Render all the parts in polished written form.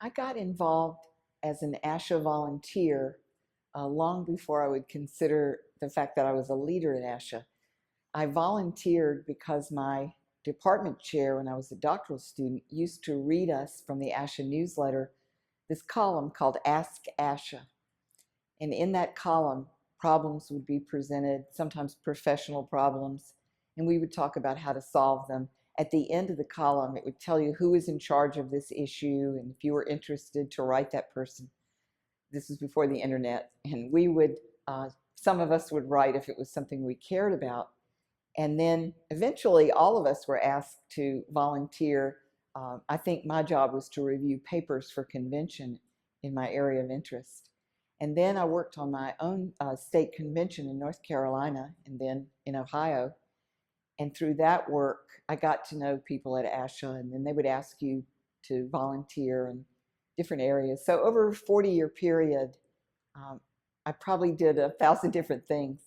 I got involved as an ASHA volunteer long before I would consider the fact that I was a leader at ASHA. I volunteered because my department chair, when I was a doctoral student, used to read us from the ASHA newsletter this column called Ask ASHA. And in that column, problems would be presented, sometimes professional problems, and we would talk about how to solve them. At the end of the column, it would tell you who is in charge of this issue, and if you were interested to write that person. This was before the internet, and we would, some of us would write if it was something we cared about. And then eventually all of us were asked to volunteer. I think my job was to review papers for convention in my area of interest. And then I worked on my own state convention in North Carolina and then in Ohio. And through that work, I got to know people at ASHA, and then they would ask you to volunteer in different areas. So over a 40-year period, I probably did 1,000 different things.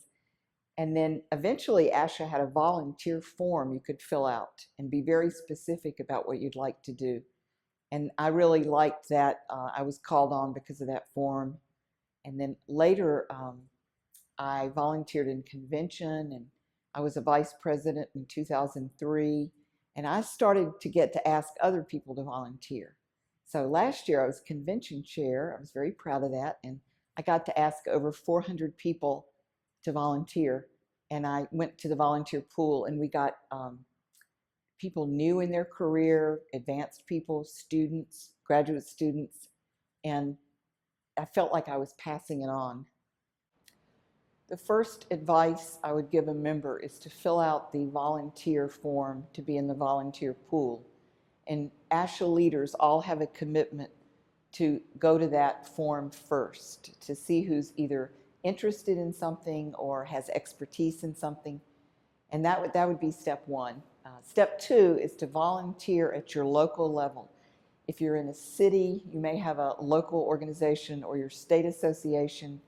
And then eventually ASHA had a volunteer form you could fill out and be very specific about what you'd like to do. And I really liked that. I was called on because of that form. And then later, I volunteered in convention, and I was a vice president in 2003. And I started to get to ask other people to volunteer. So last year I was convention chair. I was very proud of that. And I got to ask over 400 people to volunteer. And I went to the volunteer pool, and we got people new in their career, advanced people, students, graduate students, and I felt like I was passing it on. The first advice I would give a member is to fill out the volunteer form to be in the volunteer pool. And ASHA leaders all have a commitment to go to that form first, to see who's either interested in something or has expertise in something. And that would be step one. Step two is to volunteer at your local level. If you're in a city, you may have a local organization or your state association,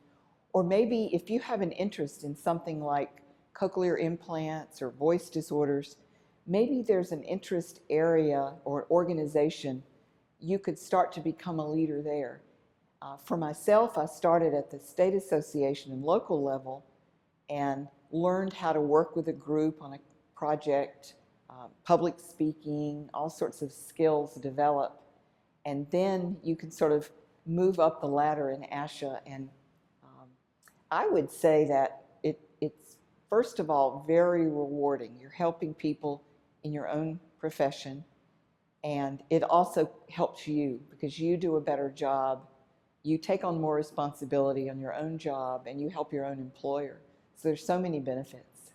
or maybe if you have an interest in something like cochlear implants or voice disorders, maybe there's an interest area or organization you could start to become a leader there. For myself, I started at the state association and local level and learned how to work with a group on a project, public speaking, all sorts of skills develop. And then you can sort of move up the ladder in ASHA. And I would say that it's, first of all, very rewarding. You're helping people in your own profession. And it also helps you because you do a better job. You take on more responsibility on your own job, and you help your own employer. So there's so many benefits.